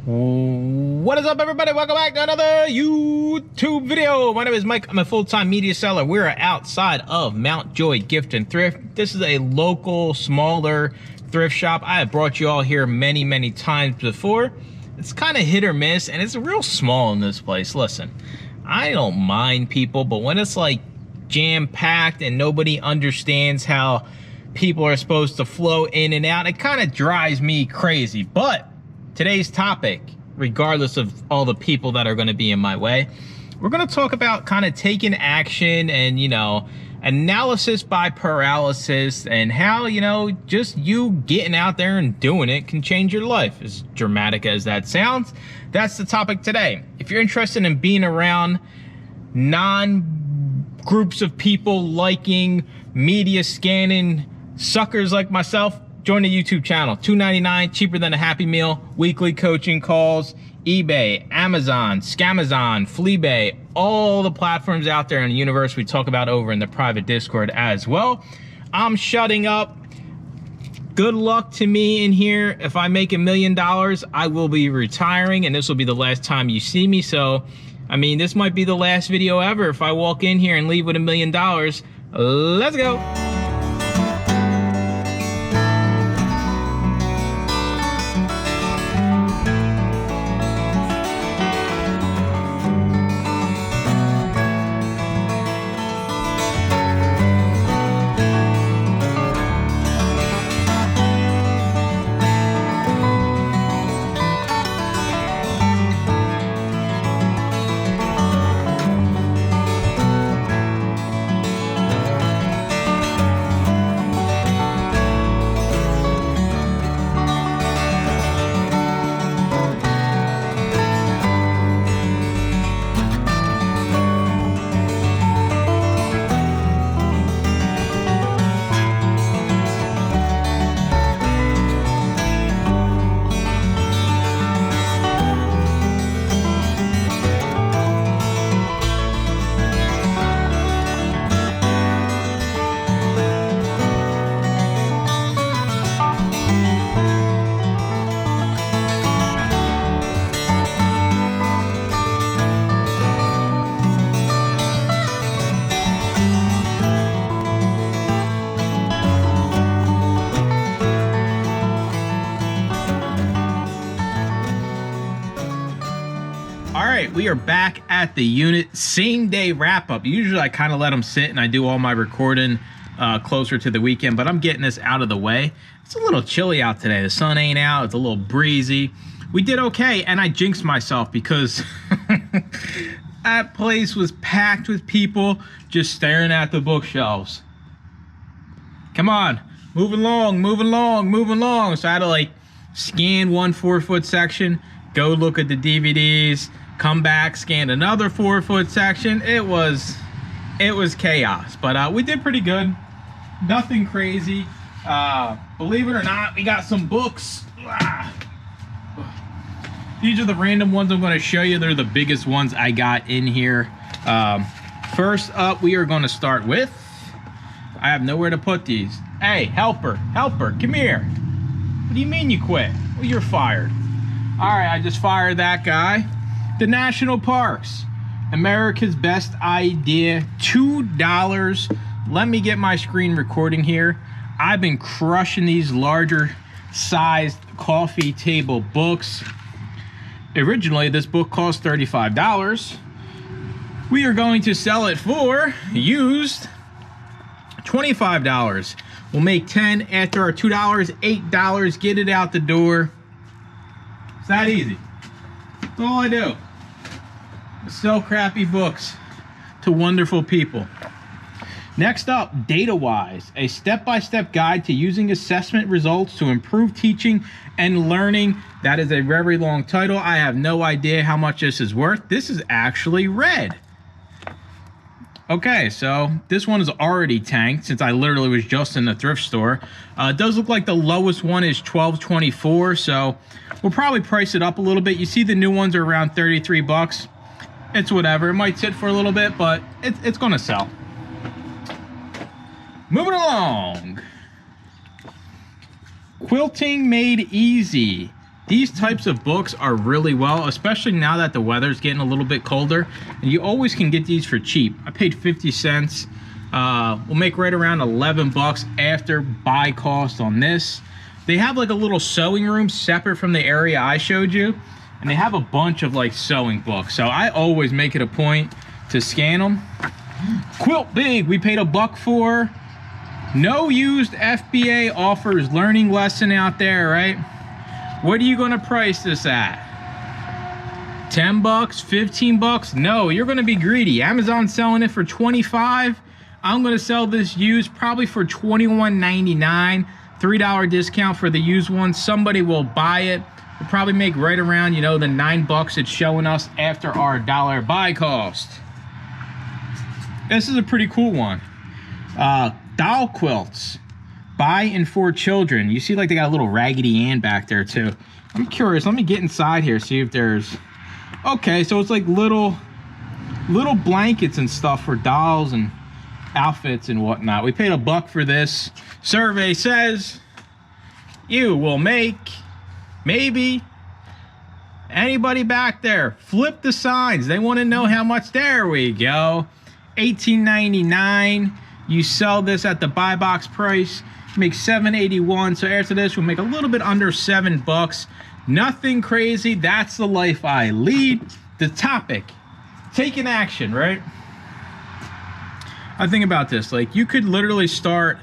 What is up, everybody? Welcome back to another YouTube video. My name is Mike. I'm a full-time media seller. We're outside of Mount Joy Gift and Thrift. This is a local, smaller thrift shop. I have brought you all here many times before. It's kind of hit or miss, and it's real small in this place. Listen, I don't mind people, but when it's like jam-packed and nobody understands how people are supposed to flow in and out, it kind of drives me crazy. But today's topic, regardless of all the people that are going to be in my way, we're going to talk about kind of taking action and, you know, analysis by paralysis, and how, you know, just you getting out there and doing it can change your life. As dramatic as that sounds, that's the topic today. If you're interested in being around non-groups of people liking, media scanning suckers like myself, join the YouTube channel. $2.99, cheaper than a Happy Meal. Weekly coaching calls, eBay, Amazon, Scamazon, Fleabay, all the platforms out there in the universe we talk about over in the private Discord as well. I'm shutting up. Good luck to me in here. If I make $1 million, I will be retiring, and this will be the last time you see me. So, I mean, this might be the last video ever if I walk in here and leave with $1 million. Let's go. We are back at the unit. Same day wrap up. Usually I kind of let them sit and I do all my recording closer to the weekend, but I'm getting this out of the way. It's a little chilly out today. The sun ain't out. It's a little breezy. We did okay, and I jinxed myself because that place was packed with people just staring at the bookshelves. Come on, move along. So I had to like scan one 4-foot section, go look at the DVDs, come back, scan another 4-foot section. It was chaos, but we did pretty good. Nothing crazy. Believe it or not, we got some books. These are the random ones I'm going to show you. They're the biggest ones I got in here. First up, we are going to start with, I have nowhere to put these. Hey, helper, come here. What do you mean you quit? Well, you're fired. All right, I just fired that guy. The National Parks, America's Best Idea, $2. Let me get my screen recording here. I've been crushing these larger sized coffee table books. Originally, this book cost $35. We are going to sell it for used $25. We'll make $10 after our $2, $8, get it out the door. It's that easy. That's all I do. Sell crappy books to wonderful people. Next up, DataWise, a step-by-step guide to using assessment results to improve teaching and learning. That is a very long title. I have no idea how much this is worth. This is actually red. Okay, so this one is already tanked since I literally was just in the thrift store. It does look like the lowest one is $12.24, so we'll probably price it up a little bit. You see the new ones are around 33 bucks. It's whatever. It might sit for a little bit, but it's going to sell. Moving along. Quilting Made Easy. These types of books are really well, especially now that the weather's getting a little bit colder, and you always can get these for cheap. I paid 50 cents. We'll make right around 11 bucks after buy cost on this. They have like a little sewing room separate from the area I showed you, and they have a bunch of like sewing books. So I always make it a point to scan them. Quilt Big, we paid $1 for. No used FBA offers learning lesson out there, right? What are you gonna price this at? 10 bucks, 15 bucks? No, you're gonna be greedy. Amazon's selling it for 25. I'm gonna sell this used probably for $21.99. $3 discount for the used one. Somebody will buy it. We'll probably make right around, you know, the 9 bucks it's showing us after our dollar buy cost. This is a pretty cool one. Doll quilts. By and for children. You see like they got a little Raggedy Ann back there too. I'm curious. Let me get inside here, see if there's... Okay, so it's like little blankets and stuff for dolls and outfits and whatnot. We paid $1 for this. Survey says you will make, maybe, anybody back there, flip the signs. They want to know how much. There we go. $18.99. You sell this at the buy box price, make $7.81. So after this, we'll make a little bit under $7. Nothing crazy. That's the life I lead. The topic, taking action, right? I think about this, like you could literally start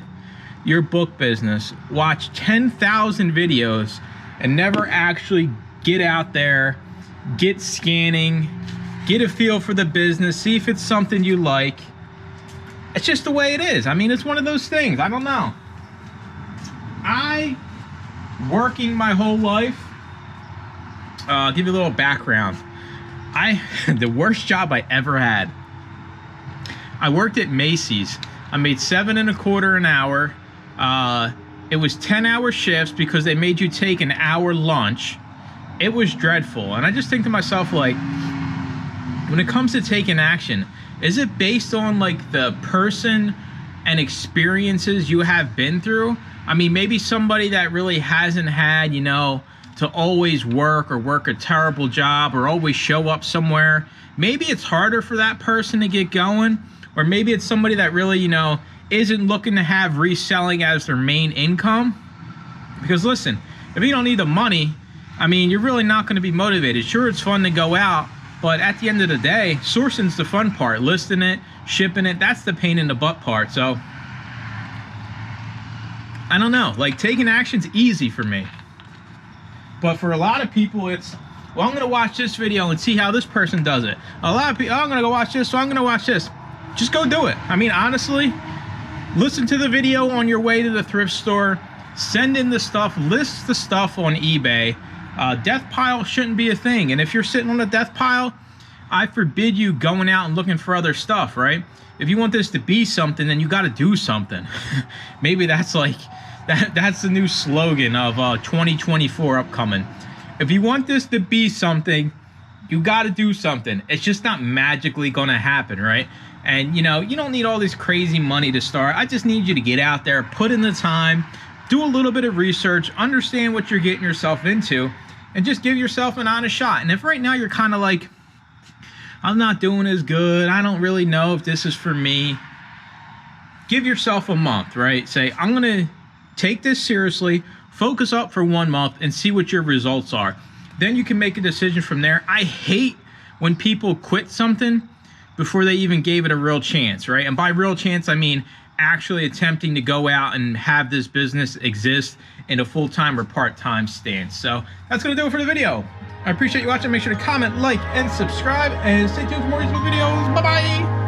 your book business, watch 10,000 videos and never actually get out there, get scanning, get a feel for the business, see if it's something you like. It's just the way it is. I mean, it's one of those things. I don't know. Working my whole life, I'll give you a little background. The worst job I ever had. I worked at Macy's. I made $7.25 an hour. It was 10-hour shifts because they made you take an hour lunch. It was dreadful. And I just think to myself, like, when it comes to taking action, is it based on like the person and experiences you have been through? I mean, maybe somebody that really hasn't had, you know, to always work or work a terrible job or always show up somewhere. Maybe it's harder for that person to get going. Or maybe it's somebody that really, you know, isn't looking to have reselling as their main income. Because listen, if you don't need the money, I mean, you're really not going to be motivated. Sure, it's fun to go out, but at the end of the day, sourcing's the fun part. Listing it, shipping it, that's the pain in the butt part. So, I don't know. Like, taking action's easy for me. But for a lot of people, it's, well, I'm going to watch this video and see how this person does it. A lot of people, oh, I'm going to go watch this, so I'm going to watch this. Just go do it. I mean, honestly, listen to the video on your way to the thrift store, send in the stuff, list the stuff on eBay. Death pile shouldn't be a thing. And if you're sitting on a death pile, I forbid you going out and looking for other stuff, right? If you want this to be something, then you got to do something. Maybe that's like, that's the new slogan of 2024 upcoming. If you want this to be something, you got to do something. It's just not magically going to happen, right? And, you know, you don't need all this crazy money to start. I just need you to get out there, put in the time, do a little bit of research, understand what you're getting yourself into, and just give yourself an honest shot. And if right now you're kind of like, I'm not doing as good, I don't really know if this is for me, give yourself a month, right? Say, I'm going to take this seriously, focus up for 1 month, and see what your results are. Then you can make a decision from there. I hate when people quit something before they even gave it a real chance, right? And by real chance, I mean actually attempting to go out and have this business exist in a full-time or part-time stance. So that's going to do it for the video. I appreciate you watching. Make sure to comment, like, and subscribe, and stay tuned for more YouTube videos. Bye-bye!